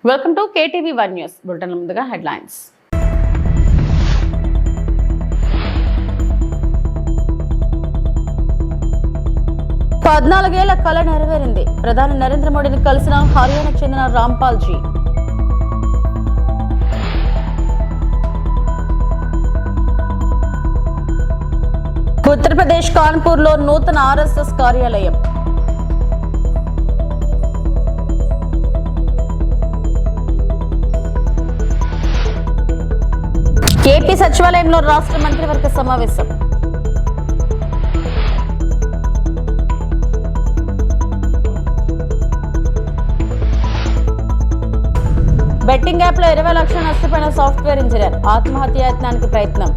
Welcome to KTV1 news bulletin. ముందుగా headlines. పద్నాలుగేళ్ల కళ నెరవేరింది. ప్రధాని నరేంద్ర మోడీని కలిసిన హర్యానాకు చెందిన రాంపాల్ జీ. ఉత్తరప్రదేశ్ కాన్పూర్ లో నూతన RSS కార్యాలయం. ఏపీ సచివాలయంలో రాష్ట్ర మంత్రివర్గ సమావేశం. బెట్టింగ్ యాప్ లో 20 లక్షల నష్టపోయిన సాఫ్ట్వేర్ ఇంజనీర్. ఆత్మహత్యాయత్నానికి ప్రయత్నం.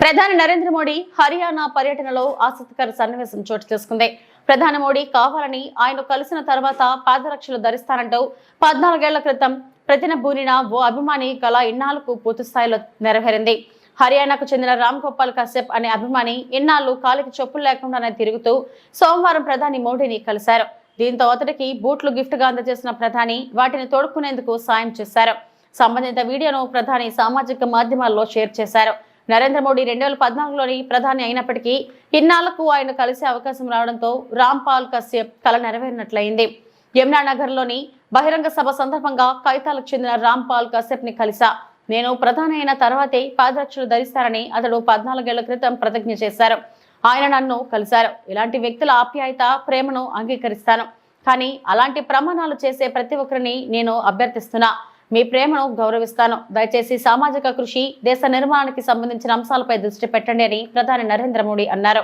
ప్రధాని నరేంద్ర మోడీ హర్యానా పర్యటనలో ఆసక్తికర సన్నివేశం చోటు చేసుకుంది. ప్రధాని మోడీ కావాలని ఆయన కలిసిన తర్వాత పాదరక్షలు ధరిస్తానంటూ 14 ఏళ్ల క్రితం ప్రతినబూనిన ఓ అభిమాని కళ ఇన్నాళ్లకు పూర్తి స్థాయిలో నెరవేరింది. హర్యానాకు చెందిన రామ్ గోపాల్ కశ్యప్ అనే అభిమాని ఇన్నాళ్లు కాలికి చెప్పులు లేకుండానే తిరుగుతూ సోమవారం ప్రధాని మోడీని కలిశారు. దీంతో అతడికి బూట్లు గిఫ్ట్ గా అందజేసిన ప్రధాని వాటిని తోడుకునేందుకు సాయం చేశారు. సంబంధిత వీడియోను ప్రధాని సామాజిక మాధ్యమాల్లో షేర్ చేశారు. నరేంద్ర మోడీ 2014లోని ప్రధాని అయినప్పటికీ ఇన్నాళ్లకు ఆయన కలిసే అవకాశం రావడంతో రాంపాల్ కశ్యప్ కల నెరవేరినట్లయింది. యమునానగర్ లోని బహిరంగ సభ సందర్భంగా కైతాలకు చెందిన రాంపాల్ కశ్యప్ ని కలిసా. నేను ప్రధాని అయిన తర్వాతే పాదరక్షలు ధరిస్తారని అతడు 14 ఏళ్ల క్రితం ప్రతిజ్ఞ చేశారు. ఆయన నన్ను కలిశారు. ఇలాంటి వ్యక్తుల ఆప్యాయత, ప్రేమను అంగీకరిస్తాను. కానీ అలాంటి ప్రమాణాలు చేసే ప్రతి ఒక్కరిని నేను అభ్యర్థిస్తున్నా. మీ ప్రేమను గౌరవిస్తాను. దయచేసి సామాజిక కృషి, దేశ నిర్మాణానికి సంబంధించిన అంశాలపై దృష్టి పెట్టండి అని ప్రధాని నరేంద్ర మోడీ అన్నారు.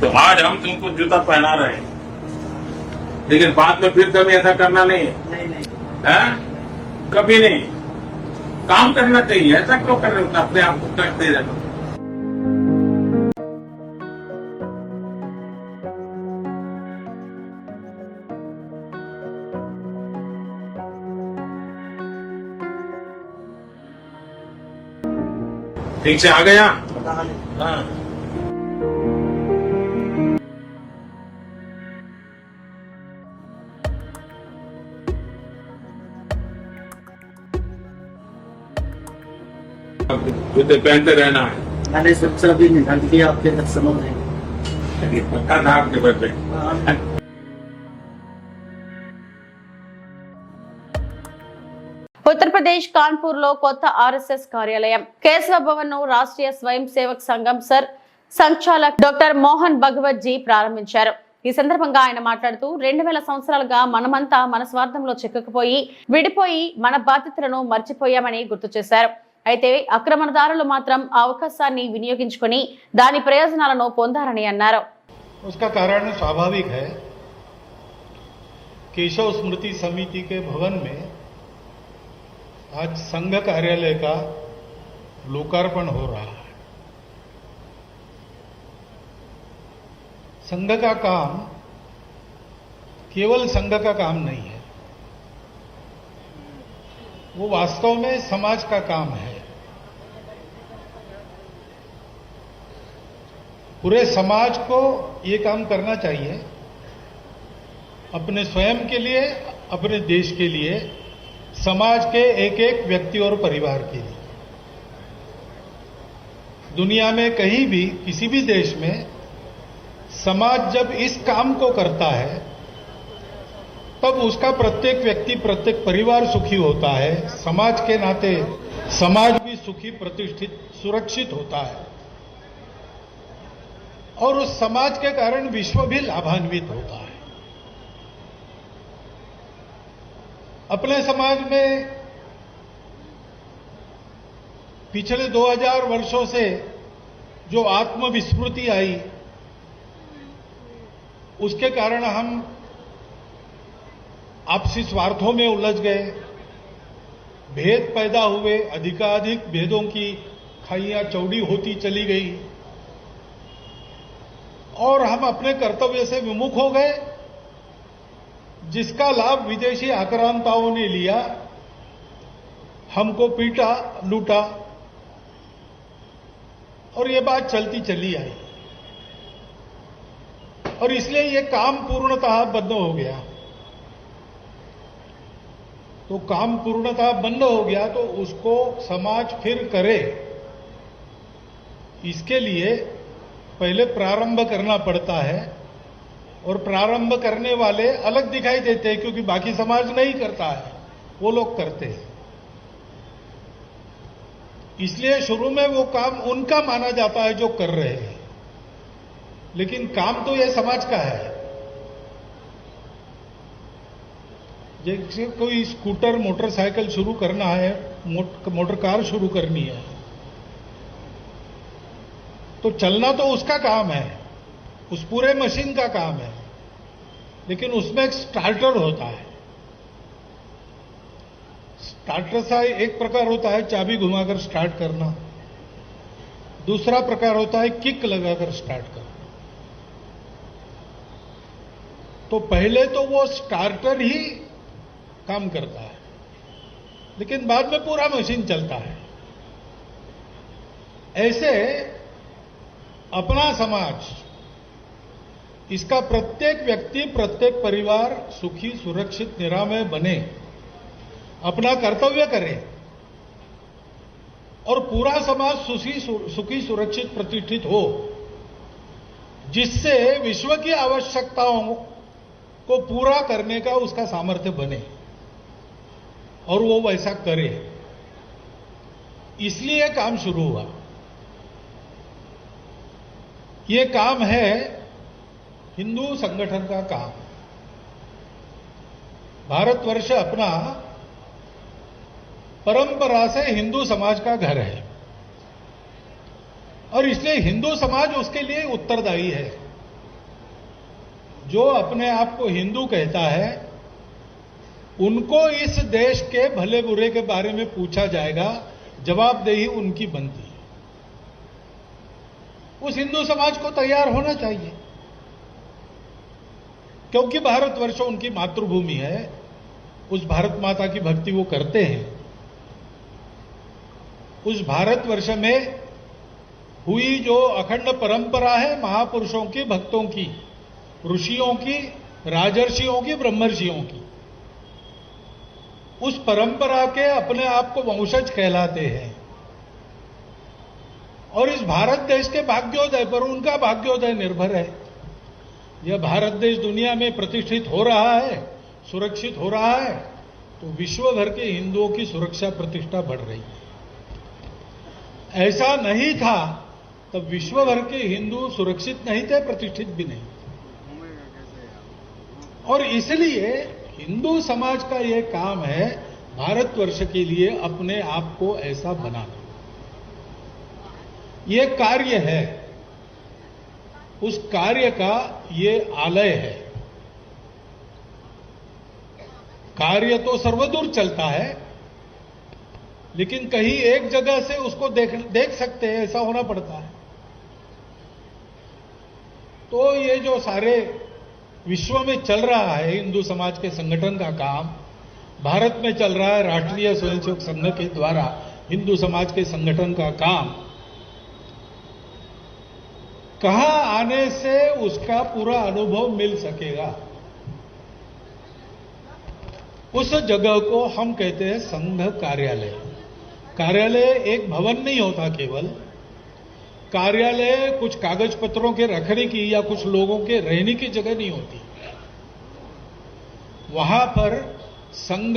तो आज हम तुमको जूता पहना रहे हैं, लेकिन बाद में फिर कभी ऐसा करना नहीं है। कभी नहीं। काम करना चाहिए। ऐसा क्यों कर रहे हो? अपने आप को करते रहो। ठीक से आ गया? हाँ। जूते पहनते रहना है। मैंने सबसे अभी निकाल दिया आपके दर्शनों में पक्का नाक के बदले। ఉత్తరప్రదేశ్ కాన్పూర్ లో కొత్త RSS కార్యాలయం. కేశవ భవన్ ను రాష్ట్రీయ స్వయం సేవక్ సంఘం sir సంచాలక్ doctor Mohan Bhagwat G ప్రారంభించారు. ఈ సందర్భంగా ఆయన మాట్లాడుతూ 2000 సంవత్సరాలుగా మనమంతా మన స్వార్థంలో చిక్కుకుపోయి విడిపోయి మన బాధ్యతలను మర్చిపోయామని గుర్తు చేశారు. అయితే ఆక్రమణదారులు మాత్రం ఆ అవకాశాన్ని వినియోగించుకొని దాని ప్రయోజనాలను పొందారని అన్నారు. उसका कारण स्वाभाविक है। केशव स्मृति समिति के भवन में आज संघ कार्यालय का लोकार्पण हो रहा है। संघ का काम केवल संघ का काम नहीं है, वो वास्तव में समाज का काम है। पूरे समाज को ये काम करना चाहिए, अपने स्वयं के लिए, अपने देश के लिए, समाज के एक एक व्यक्ति और परिवार के लिए। दुनिया में कहीं भी किसी भी देश में समाज जब इस काम को करता है तब उसका प्रत्येक व्यक्ति, प्रत्येक परिवार सुखी होता है। समाज के नाते समाज भी सुखी, प्रतिष्ठित, सुरक्षित होता है और उस समाज के कारण विश्व भी लाभान्वित होता है। अपने समाज में पिछले 2000 वर्षों से जो आत्मविस्मृति आई, उसके कारण हम आपसी स्वार्थों में उलझ गए, भेद पैदा हुए, अधिकाधिक भेदों की खाइयां चौड़ी होती चली गई और हम अपने कर्तव्य से विमुख हो गए, जिसका लाभ विदेशी आक्रांताओं ने लिया, हमको पीटा, लूटा और ये बात चलती चली आई और इसलिए ये काम पूर्णतः बंद हो गया। तो काम पूर्णतः बंद हो गया तो उसको समाज फिर करे, इसके लिए पहले प्रारंभ करना पड़ता है और प्रारंभ करने वाले अलग दिखाई देते हैं क्योंकि बाकी समाज नहीं करता है, वो लोग करते हैं। इसलिए शुरू में वो काम उनका माना जाता है जो कर रहे हैं, लेकिन काम तो ये समाज का है। जैसे कोई स्कूटर, मोटरसाइकिल शुरू करना है, मोटर कार शुरू करनी है, तो चलना तो उसका काम है, उस पूरे मशीन का काम है, लेकिन उसमें एक स्टार्टर होता है। स्टार्टर सा एक प्रकार होता है चाबी घुमाकर स्टार्ट करना, दूसरा प्रकार होता है किक लगाकर स्टार्ट करना। तो पहले तो वो स्टार्टर ही काम करता है, लेकिन बाद में पूरा मशीन चलता है। ऐसे अपना समाज, इसका प्रत्येक व्यक्ति, प्रत्येक परिवार सुखी, सुरक्षित, निरामय बने, अपना कर्तव्य करे और पूरा समाज सुखी, सुरक्षित, प्रतिष्ठित हो, जिससे विश्व की आवश्यकताओं को पूरा करने का उसका सामर्थ्य बने और वो वैसा करे। इसलिए काम शुरू हुआ। ये काम है हिंदू संगठन का काम। भारतवर्ष अपना परंपरा से हिंदू समाज का घर है और इसलिए हिंदू समाज उसके लिए उत्तरदायी है। जो अपने आप को हिंदू कहता है, उनको इस देश के भले बुरे के बारे में पूछा जाएगा, जवाबदेही उनकी बनती है। उस हिंदू समाज को तैयार होना चाहिए, क्योंकि भारतवर्ष उनकी मातृभूमि है, उस भारत माता की भक्ति वो करते हैं। उस भारतवर्ष में हुई जो अखंड परंपरा है महापुरुषों की, भक्तों की, ऋषियों की, राजर्षियों की, ब्रह्मर्षियों की, उस परंपरा के अपने आप को वंशज कहलाते हैं और इस भारत देश के भाग्योदय पर उनका भाग्योदय निर्भर है। यह भारत देश दुनिया में प्रतिष्ठित हो रहा है, सुरक्षित हो रहा है, तो विश्व भर के हिंदुओं की सुरक्षा प्रतिष्ठा बढ़ रही है। ऐसा नहीं था तब विश्व भर के हिंदू सुरक्षित नहीं थे, प्रतिष्ठित भी नहीं। और इसलिए हिंदू समाज का यह काम है भारतवर्ष के लिए अपने आप को ऐसा बनाना। ये कार्य है, उस कार्य का ये आलय है। कार्य तो सर्वदूर चलता है, लेकिन कहीं एक जगह से उसको देख सकते हैं, ऐसा होना पड़ता है। तो ये जो सारे विश्व में चल रहा है हिंदू समाज के संगठन का काम, भारत में चल रहा है राष्ट्रीय स्वयंसेवक संघ के द्वारा हिंदू समाज के संगठन का काम, कहां आने से उसका पूरा अनुभव मिल सकेगा, उस जगह को हम कहते हैं संघ कार्यालय। कार्यालय एक भवन नहीं होता केवल, कार्यालय कुछ कागज पत्रों के रखने की या कुछ लोगों के रहने की जगह नहीं होती। वहां पर సంఘ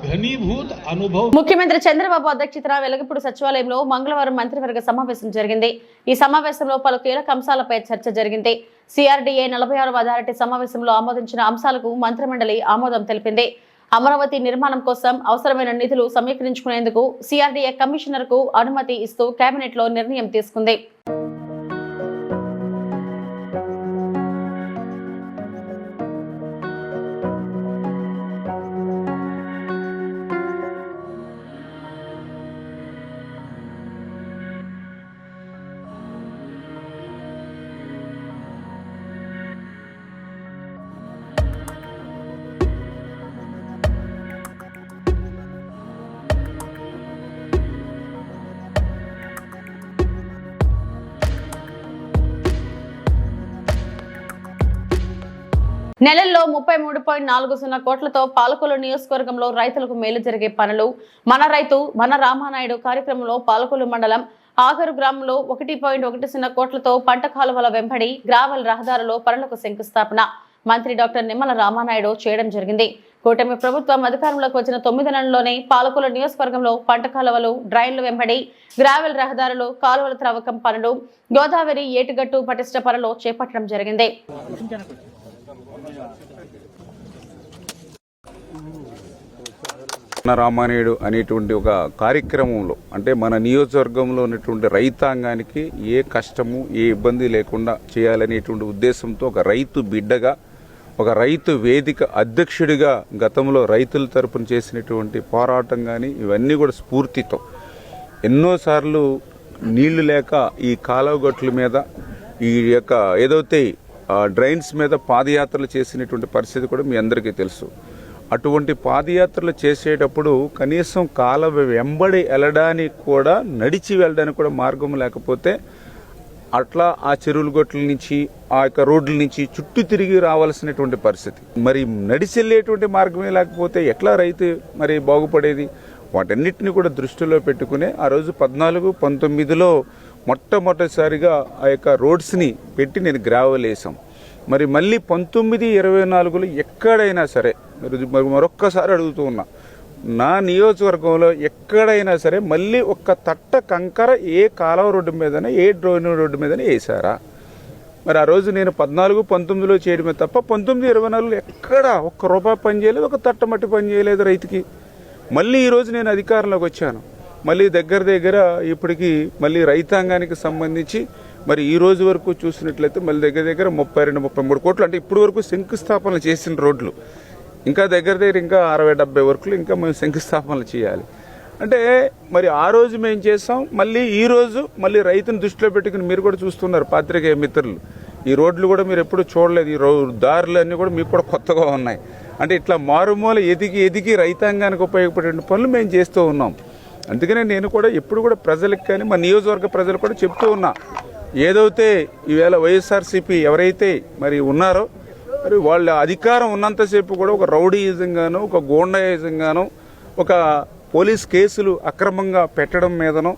ఘనీభూత అనుభవం. ముఖ్యమంత్రి చంద్రబాబు అధ్యక్షతన వెలగపూడి సచివాలయంలో మంగళవారం మంత్రివర్గ సమావేశం జరిగింది. ఈ సమావేశంలో పలు కీలక అంశాలపై చర్చ జరిగింది. సిఆర్డీఏ 46వ అథారిటీ సమావేశంలో ఆమోదించిన అంశాలకు మంత్రిమండలి ఆమోదం తెలిపింది. అమరావతి నిర్మాణం కోసం అవసరమైన నిధులు సమీకరించుకునేందుకు సిఆర్డీఏ కమిషనర్ కు అనుమతి ఇస్తూ కేబినెట్ లో నిర్ణయం తీసుకుంది. నెలల్లో 33.40 కోట్లతో పాలకొల్లు నియోజకవర్గంలో రైతులకు మేలు జరిగే పనులు మన రైతు మన రామానాయుడు కార్యక్రమంలో పాలకొల్లు మండలం ఆగరు గ్రామంలో 1.10 కోట్లతో పంట కాలువల వెంబడి గ్రావెల్ రహదారులో పనులకు శంకుస్థాపన మంత్రి డాక్టర్ నిమ్మల రామానాయుడు చేయడం జరిగింది. కూటమి ప్రభుత్వం అధికారంలోకి వచ్చిన 9 నెలల్లోనే పాలకొల్లు నియోజకవర్గంలో పంట కాలువలు, డ్రైన్లు వెంబడి గ్రావెల్ రహదారులు, కాలువల త్రవ్వకం పనులు, గోదావరి ఏటుగట్టు పటిష్ట పనులు చేపట్టడం జరిగింది. రామానాయుడు అనేటువంటి ఒక కార్యక్రమంలో అంటే మన నియోజకవర్గంలో ఉన్నటువంటి రైతాంగానికి ఏ కష్టము ఏ ఇబ్బంది లేకుండా చేయాలనేటువంటి ఉద్దేశంతో ఒక రైతు బిడ్డగా ఒక రైతు వేదిక అధ్యక్షుడిగా గతంలో రైతుల తరపున చేసినటువంటి పోరాటం కానీ ఇవన్నీ కూడా స్ఫూర్తితో ఎన్నోసార్లు నీళ్లు లేక ఈ కాలువగట్ల మీద ఈ యొక్క ఏదైతే డ్రైన్స్ మీద పాదయాత్రలు చేసినటువంటి పరిస్థితి కూడా మీ అందరికీ తెలుసు. అటువంటి పాదయాత్రలు చేసేటప్పుడు కనీసం కాలువ వెంబడి వెళ్ళడానికి కూడా నడిచి వెళ్ళడానికి కూడా మార్గం లేకపోతే అట్లా ఆ చెరువుల గొట్ల నుంచి ఆ యొక్క రోడ్ల నుంచి చుట్టూ తిరిగి రావాల్సినటువంటి పరిస్థితి. మరి నడిచి వెళ్ళేటువంటి మార్గమే లేకపోతే ఎట్లా రైతు మరి బాగుపడేది? వాటన్నిటిని కూడా దృష్టిలో పెట్టుకునే ఆ రోజు 14-19లో మొట్టమొదటిసారిగా ఆ యొక్క రోడ్స్ని పెట్టి నేను గ్రావెల్ వేసాం. మరి మళ్ళీ 19-24లో ఎక్కడైనా సరే మరొక్కసారి అడుగుతూ ఉన్నా, నా నియోజకవర్గంలో ఎక్కడైనా సరే మళ్ళీ ఒక్క తట్ట కంకర ఏ కాలువ రోడ్డు మీదనే ఏ డ్రైన్ రోడ్డు మీదనే వేసారా? మరి ఆ రోజు నేను 14-19లో చేయడమే తప్ప 19-24లో ఎక్కడ ఒక్క రూపాయి పని చేయలేదు, ఒక తట్ట మట్టి పని చేయలేదు రైతుకి. మళ్ళీ ఈరోజు నేను అధికారంలోకి వచ్చాను. మళ్ళీ దగ్గర ఇప్పటికీ మళ్ళీ రైతాంగానికి సంబంధించి మరి ఈ రోజు వరకు చూసినట్లయితే మళ్ళీ దగ్గర 32-33 కోట్లు అంటే ఇప్పటి వరకు శంకుస్థాపనలు చేసిన రోడ్లు ఇంకా దగ్గర ఇంకా 60-70 వరకు ఇంకా మేము శంకుస్థాపనలు చేయాలి. అంటే మరి ఆ రోజు మేము చేసాం. మళ్ళీ ఈ రోజు మళ్ళీ రైతుని దృష్టిలో పెట్టుకుని మీరు కూడా చూస్తున్నారు పాత్రికేయ మిత్రులు, ఈ రోడ్లు కూడా మీరు ఎప్పుడు చూడలేదు. ఈ దారులు అన్నీ కూడా మీకు కూడా కొత్తగా ఉన్నాయి. అంటే ఇట్లా మారుమూల ఎదిగి రైతాంగానికి ఉపయోగపడే పనులు మేము చేస్తూ ఉన్నాం. అందుకనే నేను కూడా ఎప్పుడు కూడా ప్రజలకు కానీ మా నియోజకవర్గ ప్రజలు కూడా చెప్తూ ఉన్నా, ఏదైతే ఈవేళ వైఎస్ఆర్సీపీ ఎవరైతే మరి ఉన్నారో మరి వాళ్ళ అధికారం ఉన్నంతసేపు కూడా ఒక రౌడీయిజంగాను, ఒక గోండాయిజంగాను, ఒక పోలీస్ కేసులు అక్రమంగా పెట్టడం మీదనో,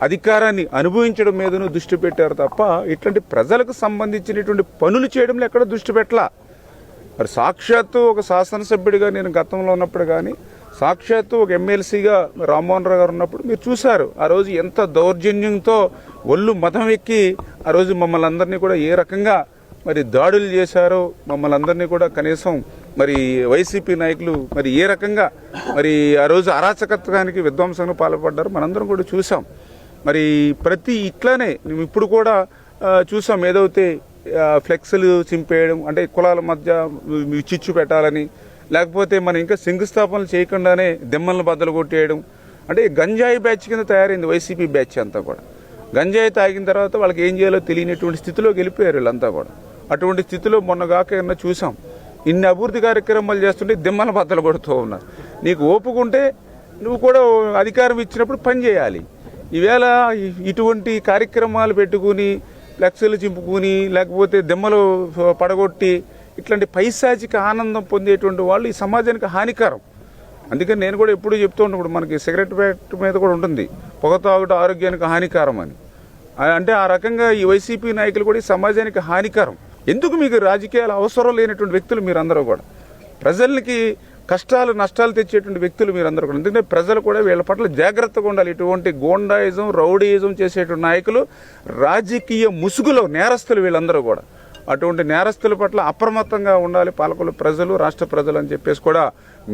అధికారాన్ని అనుభవించడం మీదనో దృష్టి పెట్టారు తప్ప ఇట్లాంటి ప్రజలకు సంబంధించినటువంటి పనులు చేయడంలో ఎక్కడ దృష్టి పెట్టలా. మరి సాక్షాత్తు ఒక శాసనసభ్యుడిగా నేను గతంలో ఉన్నప్పుడు కానీ సాక్షాత్తు ఒక ఎమ్మెల్సీగా రామ్మోహన్ రావు గారు ఉన్నప్పుడు మీరు చూశారు ఆ రోజు ఎంత దౌర్జన్యంతో ఒళ్ళు మతం ఎక్కి ఆ రోజు మమ్మల్ని అందరినీ కూడా ఏ రకంగా మరి దాడులు చేశారో, మమ్మల్ని అందరినీ కూడా కనీసం మరి వైసీపీ నాయకులు మరి ఏ రకంగా మరి ఆ రోజు అరాచకత్వానికి విధ్వంసానికి పాల్పడ్డారు మనందరం కూడా చూసాం. మరి ప్రతి ఇట్లానే మేము ఇప్పుడు కూడా చూసాం, ఏదైతే ఫ్లెక్స్లు చింపేయడం అంటే కులాల మధ్య చిచ్చు పెట్టాలని, లేకపోతే మనం ఇంకా శంకుస్థాపనలు చేయకుండానే దెమ్మలను బద్దలు కొట్టేయడం, అంటే గంజాయి బ్యాచ్ కింద తయారైంది వైసీపీ బ్యాచ్ అంతా కూడా. గంజాయి తాగిన తర్వాత వాళ్ళకి ఏం చేయాలో తెలియనటువంటి స్థితిలోకి వెళ్ళిపోయారు వీళ్ళంతా కూడా. అటువంటి స్థితిలో మొన్నగాక ఏమన్నా చూసాం, ఇన్ని అభివృద్ధి కార్యక్రమాలు చేస్తుంటే దిమ్మల బద్దలు కొడుతూ ఉన్నారు. నీకు ఓపుకుంటే నువ్వు కూడా అధికారం ఇచ్చినప్పుడు పని చేయాలి. ఈవేళ ఇటువంటి కార్యక్రమాలు పెట్టుకుని ఫ్లెక్స్లు చింపుకుని లేకపోతే దిమ్మలు పడగొట్టి ఇట్లాంటి పైశాచిక ఆనందం పొందేటువంటి వాళ్ళు ఈ సమాజానికి హానికరం. అందుకని నేను కూడా ఎప్పుడు చెప్తూ ఉన్నప్పుడు మనకి సిగరెట్ ప్యాకెట్ మీద కూడా ఉంటుంది పొగ తాగుట ఆరోగ్యానికి హానికరం అని. అంటే ఆ రకంగా ఈ వైసీపీ నాయకులు కూడా ఈ సమాజానికి హానికరం. ఎందుకు మీకు రాజకీయాలు అవసరం లేనటువంటి వ్యక్తులు మీరందరూ కూడా, ప్రజలకి కష్టాలు నష్టాలు తెచ్చేటువంటి వ్యక్తులు మీరందరూ కూడా. ఎందుకంటే ప్రజలు కూడా వీళ్ళ పట్ల జాగ్రత్తగా ఉండాలి. ఇటువంటి గోండాయిజం రౌడీయిజం చేసేటువంటి నాయకులు రాజకీయ ముసుగులో నేరస్తులు వీళ్ళందరూ కూడా. అటువంటి నేరస్తుల పట్ల అప్రమత్తంగా ఉండాలి పాలకొల్లు ప్రజలు, రాష్ట్ర ప్రజలు అని చెప్పేసి కూడా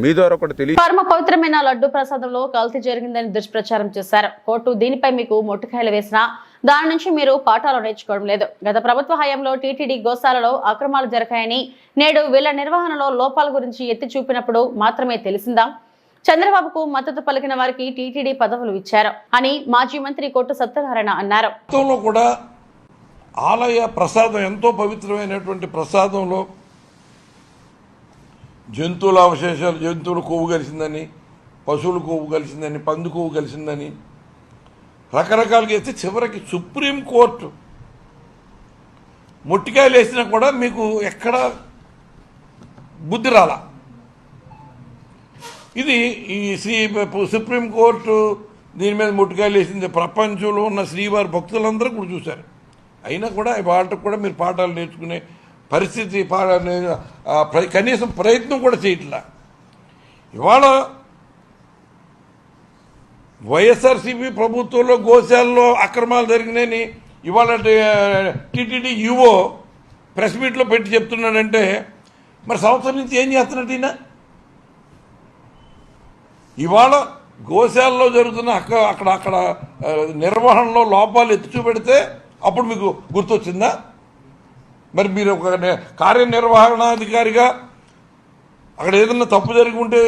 మీ ద్వారా కూడా తెలియదు. పరమ పవిత్రమైన లడ్డు ప్రసాదంలో కల్తీ జరిగిందని దుష్ప్రచారం చేశారు. కోర్టు దీనిపై మీకు మొట్టుకాయలు వేసినా దాని నుంచి మీరు పాఠాలు నేర్చుకోవడం లేదు. గత ప్రభుత్వ హయాంలో టీటీడీ గోశాలలో అక్రమాలు జరిగాయని నేడు వీళ్ల నిర్వహణలో లోపాల గురించి ఎత్తి చూపినప్పుడు మాత్రమే తెలిసిందా? చంద్రబాబుకు మద్దతు పలికిన వారికి టీటీడీ పదవులు ఇచ్చారు అని మాజీ మంత్రి కొట్టు సత్యనారాయణ అన్నారు. ఆలయ ప్రసాదం ఎంతో పవిత్రమైనటువంటి ప్రసాదంలో జంతువుల అవశేషాలు, జంతువులు కొవ్వు కలిసిందని, పశువులు కొవ్వు కలిసిందని, పంది కొవ్వు కలిసిందని రకరకాలుగా వేస్తే చివరికి సుప్రీంకోర్టు మొట్టికాయలు వేసినా కూడా మీకు ఎక్కడ బుద్ధి రాలా. ఇది ఈ సుప్రీంకోర్టు దీని మీద ముట్టుకాయలు వేసింది. ప్రపంచంలో ఉన్న శ్రీవారి భక్తులందరూ కూడా చూశారు. అయినా కూడా వాళ్ళకి కూడా మీరు పాఠాలు నేర్చుకునే పరిస్థితి కనీసం ప్రయత్నం కూడా చేయట్లా. ఇవాళ వైఎస్ఆర్సీపీ ప్రభుత్వంలో గోశాలలో అక్రమాలు జరిగినాయని ఇవాళ టీటీడీ యువో ప్రెస్ మీట్లో పెట్టి చెప్తున్నాడంటే మరి సంవత్సరం నుంచి ఏం చేస్తున్నట్టు ఈయన? ఇవాళ గోశాలలో జరుగుతున్న అక్కడ నిర్వహణలో లోపాలు ఎత్తి చూపెడితే అప్పుడు మీకు గుర్తొచ్చిందా? మరి మీరు ఒక కార్యనిర్వహణాధికారిగా అక్కడ ఏదన్నా తప్పు జరిగి ఉంటే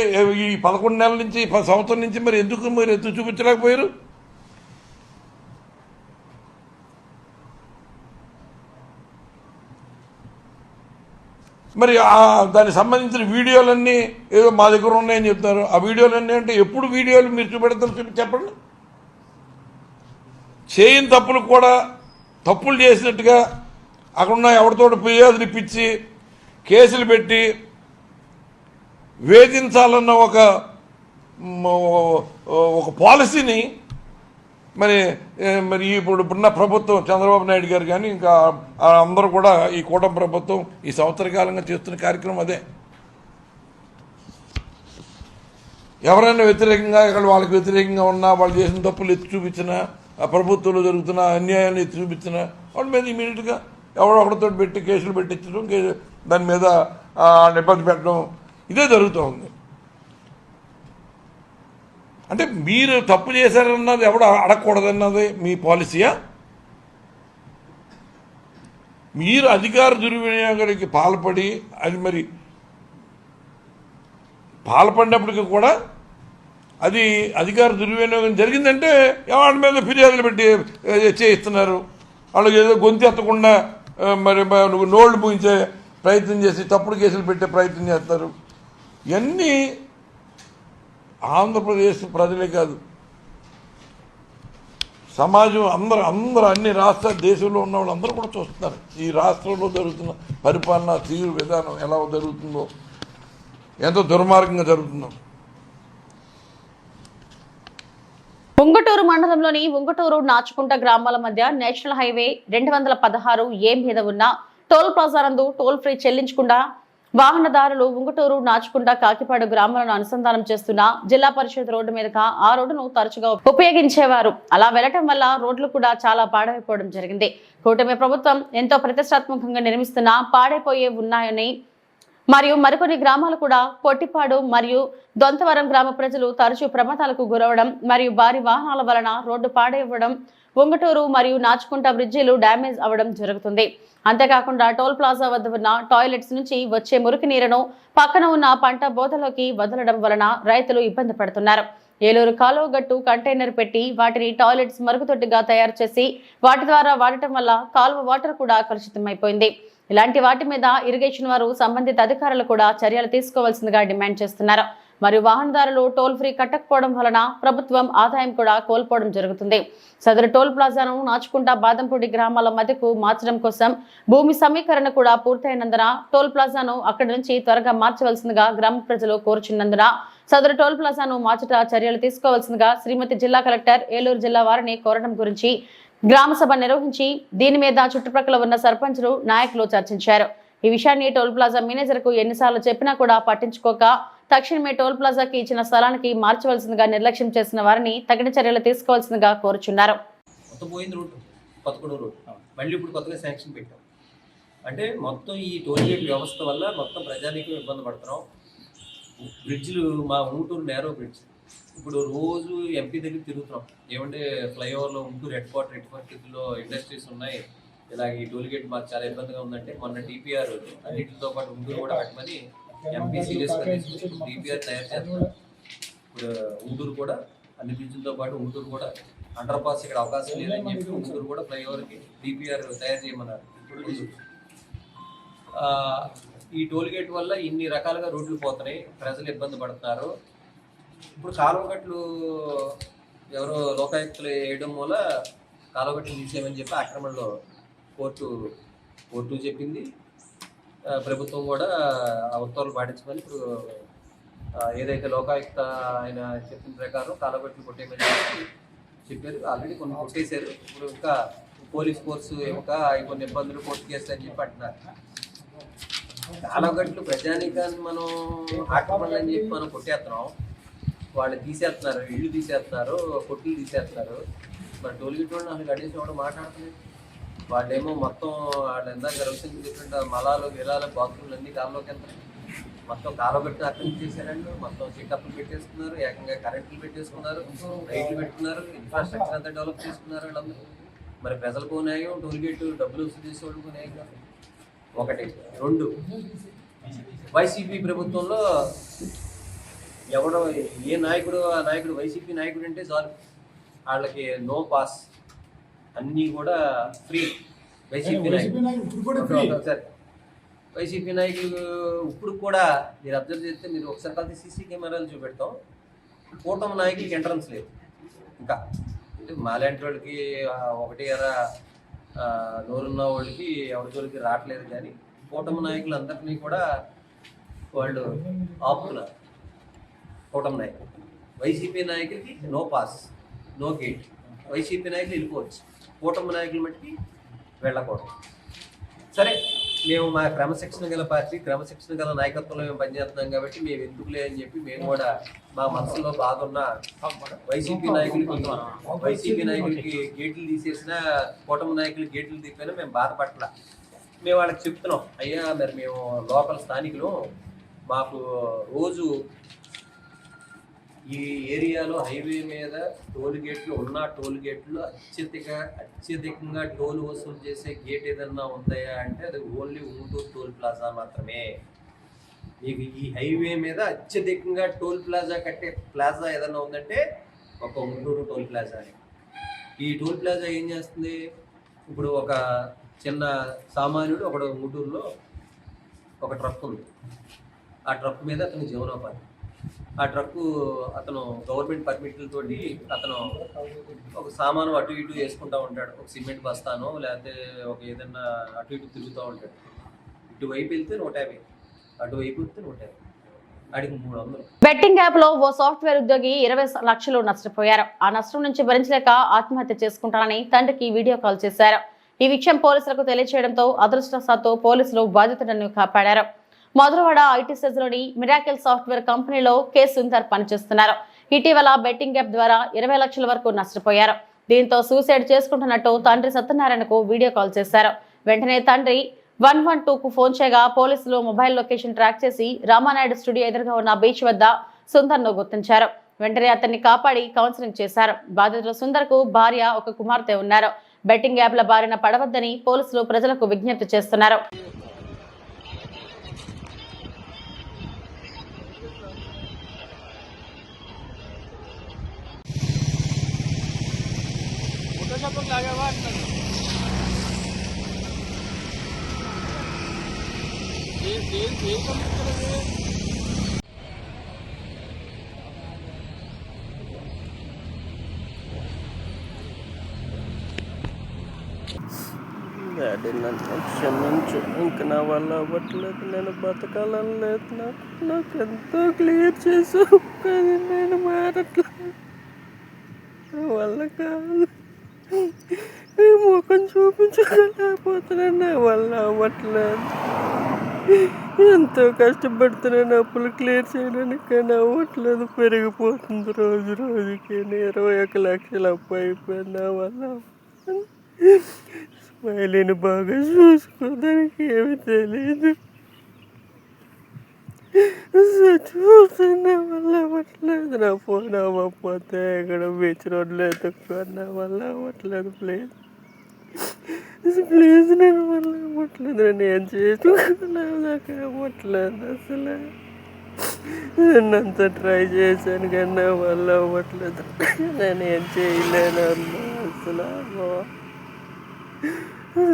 ఈ 11 నెలల నుంచి సంవత్సరం నుంచి మరి ఎందుకు మీరు ఎత్తు చూపించలేకపోయారు? మరి దానికి సంబంధించిన వీడియోలన్నీ ఏదో మా దగ్గర ఉన్నాయని చెప్తారు. ఆ వీడియోలన్నీ అంటే ఎప్పుడు వీడియోలు మీరు చూపెడతారు చెప్పండి. చేయని తప్పులు కూడా తప్పులు చేసినట్టుగా అక్కడున్న ఎవరితో ఫిర్యాదులు ఇప్పించి కేసులు పెట్టి వేధించాలన్న ఒక పాలసీని మరి ఇప్పుడున్న ప్రభుత్వం చంద్రబాబు నాయుడు గారు కానీ ఇంకా అందరూ కూడా ఈ కూటమి ప్రభుత్వం ఈ సంవత్సర కాలంగా చేస్తున్న కార్యక్రమం అదే. ఎవరైనా వ్యతిరేకంగా వాళ్ళకి వ్యతిరేకంగా ఉన్నా, వాళ్ళు చేసిన తప్పులు ఎత్తి చూపించినా, ఆ ప్రభుత్వంలో జరుగుతున్న అన్యాయాన్ని ఎత్తి చూపించినా వాళ్ళ మీద ఇమీడియట్గా ఎవడొకరితో పెట్టి కేసులు పెట్టించడం, దాని మీద ఇబ్బంది పెట్టడం ఇదే జరుగుతూ ఉంది. అంటే మీరు తప్పు చేశారన్నది ఎవడు అడగకూడదన్నది మీ పాలసీయా? మీరు అధికార దుర్వినియోగానికి పాల్పడి అది మరి పాల్పడినప్పటికీ కూడా అది అధికార దుర్వినియోగం జరిగిందంటే వాళ్ళ మీద ఫిర్యాదులు పెట్టి చేయిస్తున్నారు. వాళ్ళకి ఏదో గొంతు ఎత్తకుండా మరి నోళ్లు పూయించే ప్రయత్నం చేసి తప్పుడు కేసులు పెట్టే ప్రయత్నం చేస్తారు. ఇవన్నీ ఆంధ్రప్రదేశ్ ప్రజలే కాదు, సమాజం అందరూ అన్ని రాష్ట్ర దేశంలో ఉన్న వాళ్ళందరూ కూడా చూస్తున్నారు ఈ రాష్ట్రంలో జరుగుతున్న పరిపాలన తీరు విధానం ఎలా జరుగుతుందో, ఎంతో దుర్మార్గంగా జరుగుతుందో. ఉంగుటూరు మండలంలోని ఉంగుటూరు నాచుకుంట గ్రామాల మధ్య నేషనల్ హైవే 216A మీద ఉన్న టోల్ ప్లాజా నందు టోల్ ఫ్రీ చెల్లించకుండా వాహనదారులు ఉంగుటూరు నాచుకుంట కాకిపాడు గ్రామాలను అనుసంధానం చేస్తున్న జిల్లా పరిషత్ రోడ్డు మీదుగా ఆ రోడ్డును తరచుగా ఉపయోగించేవారు. అలా వెళ్లటం వల్ల రోడ్లు కూడా చాలా పాడైపోవడం జరిగింది. కూటమి ప్రభుత్వం ఎంతో ప్రతిష్టాత్మకంగా నిర్మిస్తున్న పాడైపోయే ఉన్నాయని మరియు మరికొన్ని గ్రామాలు కూడా పొట్టిపాడు మరియు దొంతవరం గ్రామ ప్రజలు తరచూ ప్రమాదాలకు గురవడం మరియు భారీ వాహనాల వలన రోడ్డు పాడైవ్వడం, ఉంగుటూరు మరియు నాచుకుంట బ్రిడ్జిలు డ్యామేజ్ అవ్వడం జరుగుతుంది. అంతేకాకుండా టోల్ ప్లాజా వద్ద ఉన్న టాయిలెట్స్ నుంచి వచ్చే మురికి నీరును పక్కన ఉన్న పంట బోధలోకి వదలడం వలన రైతులు ఇబ్బంది పడుతున్నారు. ఏలూరు కాలువ గట్టు కంటైనర్ పెట్టి వాటిని టాయిలెట్స్ మరుగుదొడ్డిగా తయారు చేసి వాటి ద్వారా వాడటం వల్ల కాలువ వాటర్ కూడా కలుషితమైపోయింది. ఇలాంటి వాటి మీద ఇరిగేషన్ వారు సంబంధిత అధికారులు కూడా చర్యలు తీసుకోవాల్సిందిగా డిమాండ్ చేస్తున్నారు. మరియు వాహనదారులు టోల్ ఫ్రీ కట్టకపోవడం వలన ప్రభుత్వం ఆదాయం కూడా కోల్పోవడం జరుగుతుంది. సదరు టోల్ ప్లాజాను నాచుకుంట బాదంపూడి గ్రామాల మధ్యకు మార్చడం కోసం భూమి సమీకరణ కూడా పూర్తయినందున టోల్ ప్లాజాను అక్కడి నుంచి త్వరగా మార్చవలసిందిగా గ్రామ ప్రజలు కోరుచున్నందున సదరు టోల్ ప్లాజాను మార్చట చర్యలు తీసుకోవాల్సిందిగా శ్రీమతి జిల్లా కలెక్టర్ ఏలూరు జిల్లా వారిని కోరడం గురించి గ్రామ సభ నిర్వహించి దీని మీద చుట్టుప్రక్కల ఉన్న సర్పంచులు నాయకులు చర్చించారు. ఈ విషయాన్ని టోల్ ప్లాజా మేనేజర్కు ఎన్నిసార్లు చెప్పినా కూడా పట్టించుకోక తక్షణమే టోల్ ప్లాజాకి ఇచ్చిన స్థలానికి మార్చవలసిందిగా నిర్లక్ష్యం చేసిన వారిని తగిన చర్యలు తీసుకోవాల్సిందిగా కోరుచున్నారు. మళ్ళీ ఇప్పుడు కొత్తగా శాంక్షన్ పెట్టాం అంటే మొత్తం ఈ టోల్ గేట్ వ్యవస్థ వల్ల మొత్తం ప్రజానీకం ఇబ్బంది పడుతున్నాం. బ్రిడ్జ్లు మా ఉంగుటూరు నేరో బ్రిడ్జ్ ఇప్పుడు రోజు ఎంపీ దగ్గర తిరుగుతున్నాం. ఏమంటే ఫ్లైఓవర్లో ఉంటూరు హెడ్ క్వార్టర్లో ఇండస్ట్రీస్ ఉన్నాయి, ఇలాగ ఈ టోల్ గేట్ మాకు చాలా ఇబ్బందిగా ఉందంటే మొన్న డిపిఆర్ అన్నింటితో పాటు ఉంటూరు కూడా పెట్టమని ఎంపీ సీరియస్గా డిపిఆర్ తయారు చేస్తున్నారు. ఇప్పుడు ఉంటూరు కూడా అన్ని బ్రిడ్జ్లతో పాటు ఉంటూరు కూడా అండర్ పాస్ ఇక్కడ అవకాశం లేదని చెప్పి ఉంటూరు కూడా ఫ్లైఓవర్కి డిపిఆర్ తయారు చేయమన్నారు. ఈ టోల్ గేట్ వల్ల ఇన్ని రకాలుగా రోడ్లు పోతున్నాయి, ప్రజలు ఇబ్బంది పడుతున్నారు. ఇప్పుడు కాలువగట్లు ఎవరో లోకాయుక్తులు వేయడం వల్ల కాలువగట్లు తీసేయమని చెప్పి ఆక్రమణలో కోర్టు చెప్పింది. ప్రభుత్వం కూడా ఆ ఉత్తర్వులు పాటించమని ఇప్పుడు ఏదైతే లోకాయుక్త ఆయన చెప్పిన ప్రకారం కాలగొట్లు కొట్టేయమని చెప్పారు. ఆల్రెడీ కొన్ని కొట్టేశారు. ఇప్పుడు ఇంకా పోలీస్ ఫోర్సు ఇంకా కొన్ని ఇబ్బందులు కోర్టు కేసులు అని చెప్పి అంటున్నారు. కాలగట్లు ప్రజానికాన్ని మనం ఆక్రమణ అని చెప్పి మనం కొట్టేస్తున్నాం. వాళ్ళు తీసేస్తున్నారు, ఇళ్ళు తీసేస్తున్నారు, కొట్లు తీసేస్తున్నారు. మరి టోల్గేట్ వాళ్ళు అసలు గడిచి వాడు మాట్లాడుతుంది. వాళ్ళేమో మొత్తం వాళ్ళు ఎంత రవిశంకర్ చెప్పినట్టు మలాలు గిలాలు బాత్రూమ్లు అన్ని కాలంలోకి వెళ్తాయి. మొత్తం కాలగట్టిన ఆక్రమించేశారండి. మొత్తం చెకప్లు పెట్టేసుకున్నారు, ఏకంగా కరెంట్లు పెట్టేసుకున్నారు, లైట్లు పెట్టుకున్నారు, ఇన్ఫ్రాస్ట్రక్చర్ అంతా డెవలప్ చేసుకున్నారు వీళ్ళందరూ. మరి ప్రజలకు న్యాయం, టోల్గేట్ డబ్బులు వసూలు చేసేవాళ్ళకు న్యాయం కాదు. ఒకటి. రెండు, వైసీపీ ప్రభుత్వంలో ఎవడో ఏ నాయకుడు ఆ నాయకుడు వైసీపీ నాయకుడు అంటే చాలు వాళ్ళకి నో పాస్, అన్నీ కూడా ఫ్రీ. వైసీపీ నాయకుడు సరే, వైసీపీ నాయకులు ఇప్పుడు కూడా మీరు అబ్జర్వ్ చేస్తే మీరు ఒకసారి కలిసి సీసీ కెమెరాలు చూపెడతాం. కూటమి నాయకులకి ఎంట్రన్స్ లేదు. ఇంకా అంటే మాలాంటి వాళ్ళకి ఒకటి ఎరా నోరున్న వాళ్ళకి ఎవరి జోలికి రావట్లేదు. కానీ కూటమి నాయకులందరినీ కూడా వాళ్ళు ఆపుతున్నారు. కూటమి నాయకులు వైసీపీ నాయకులకి no pass, no gate. YCP నాయకులు వెళ్ళిపోవచ్చు, కూటమి నాయకులు మట్టికి వెళ్ళకూడదు. సరే, మేము మా క్రమశిక్షణ గల పార్టీ, క్రమశిక్షణ గల నాయకత్వంలో మేము పనిచేస్తున్నాం కాబట్టి మేము ఎందుకులే అని చెప్పి మేము కూడా మా మనసులో బాధ ఉన్న వైసీపీ నాయకులకి గేట్లు తీసేసిన, కూటమి నాయకులు గేట్లు తీసిపోయినా మేము బాధపడలా. మేము వాళ్ళకి చెప్తున్నాం, అయ్యా మరి మేము లోకల్ స్థానికులు, మాకు రోజు ఈ ఏరియాలో హైవే మీద టోల్ గేట్లు ఉన్న టోల్ గేట్లు అత్యధికంగా టోల్ వసూలు చేసే గేట్ ఏదన్నా ఉందాయా అంటే అది ఓన్లీ ఉంటూరు టోల్ ప్లాజా మాత్రమే. మీకు ఈ హైవే మీద అత్యధికంగా టోల్ ప్లాజా కట్టే ప్లాజా ఏదన్నా ఉందంటే ఒక ఉంటూరు టోల్ ప్లాజా. ఈ టోల్ ప్లాజా ఏం చేస్తుంది? ఇప్పుడు ఒక చిన్న సామాన్యుడు ఒకడు ఉంటూరులో ఒక ట్రక్ ఉంది. ఆ ట్రక్ మీద అతని జీవనోపాధి. ఆ ట్రక్కు అతను గవర్నమెంట్ పర్మిట్లతోటి అతను ఒక సామాను అటు ఇటు వేసుకుంటూ ఉంటాడు. ఒక సిమెంట్ బస్తానో లేకపోతే ఒక ఏదన్నా అటు ఇటు తిరుగుతూ ఉంటాడు. ఇటువైపు వెళ్తే 150, అటువైపు వెళ్తే 150, అడిగి 300. బెట్టింగ్ యాప్ లో ఓ సాఫ్ట్వేర్ ఉద్యోగి 20 లక్షలు నష్టపోయారు. ఆ నష్టం నుంచి భరించలేక ఆత్మహత్య చేసుకుంటానని తండ్రికి వీడియో కాల్ చేశారు. ఈ విషయం పోలీసులకు తెలియజేయడంతో అదృష్టవశాత్తు పోలీసులు బాధితులను కాపాడారు. మధురవాడ ఐటీ సెజ్లోని మిరాకిల్ సాఫ్ట్వేర్ కంపెనీలో కె సుందర్ పనిచేస్తున్నారు. ఇటీవల బెట్టింగ్ యాప్ ద్వారా 20 లక్షల వరకు నష్టపోయారు. దీంతో సూసైడ్ చేసుకుంటున్నట్టు తండ్రి సత్యనారాయణకు వీడియో కాల్ చేశారు. వెంటనే తండ్రి 112కు ఫోన్ చేయగా పోలీసులు మొబైల్ లొకేషన్ ట్రాక్ చేసి రామానాయుడు స్టూడియో ఎదురుగా ఉన్న బీచ్ వద్ద సుందర్ను గుర్తించారు. వెంటనే అతన్ని కాపాడి కౌన్సిలింగ్ చేశారు. బాధితుడు సుందర్కు భార్య, ఒక కుమార్తె ఉన్నారు. బెట్టింగ్ యాప్ల బారిన పడవద్దని పోలీసులు ప్రజలకు విజ్ఞప్తి చేస్తున్నారు. డాడీ నన్ను క్షమించు. ఇంక నా వల్ల అవ్వట్లేదు, నేను బతకాలని లేదు. నాకు ఎంతో క్లియర్ చేసావు కానీ నేను మారట్లేదు. నా వల్ల కాదు, ముఖం చూపించలేకపోతున్నాను. నా వల్ల అవ్వట్లేదు. ఎంతో కష్టపడుతున్నాను అప్పులు క్లియర్ చేయడానికి, కానీ అవ్వట్లేదు. పెరిగిపోతుంది రోజు రోజుకి. 21 లక్షలు అప్పు అయిపోయింది. నా వల్ల స్మైలీని బాగా చూసుకోదానికి ఏమి తెలియదు. చూస్తున్నా వల్ల అవ్వట్లేదు. నా ఫోన్ అవ్వకపోతే ఇక్కడ బీచ్ రోడ్లో ఎత్తుక్కోని నా వల్ల అవ్వట్లేదు. ప్లీజ్ నేను వల్ల అవ్వట్లేదు. నేను ఏం చేసుకున్నాను, నాకు అవ్వట్లేదు. అసలు నేనంతా ట్రై చేశాను కానీ నా వల్ల అవ్వట్లేదు. నేను ఏం చేయలేను అమ్మా. అసలు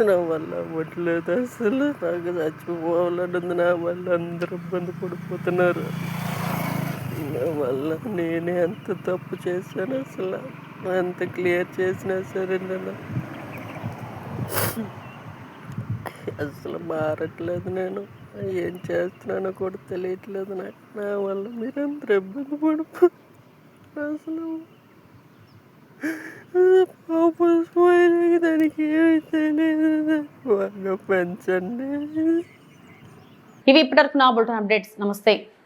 నా వల్ల అవ్వట్లేదు. అసలు నాకు చచ్చిపోవాలని ఉంది. నా వల్ల అందరూ ఇబ్బంది పడిపోతున్నారు. నా వల్ల నేనే అంత తప్పు చేశాను. అసలు ఎంత క్లియర్ చేసినా సరే నేను అసలు మారట్లేదు. నేను ఏం చేస్తున్నానో కూడా తెలియట్లేదు నాకు. నా వల్ల మీరందరూ ఇబ్బంది పడిపోతున్నారు. అసలు పాపం దానికి ఏమీ తెలియదు. బాగా పెంచండి. ఇవి ఇప్పటివరకు నా బులెటిన్ అప్డేట్స్. నమస్తే.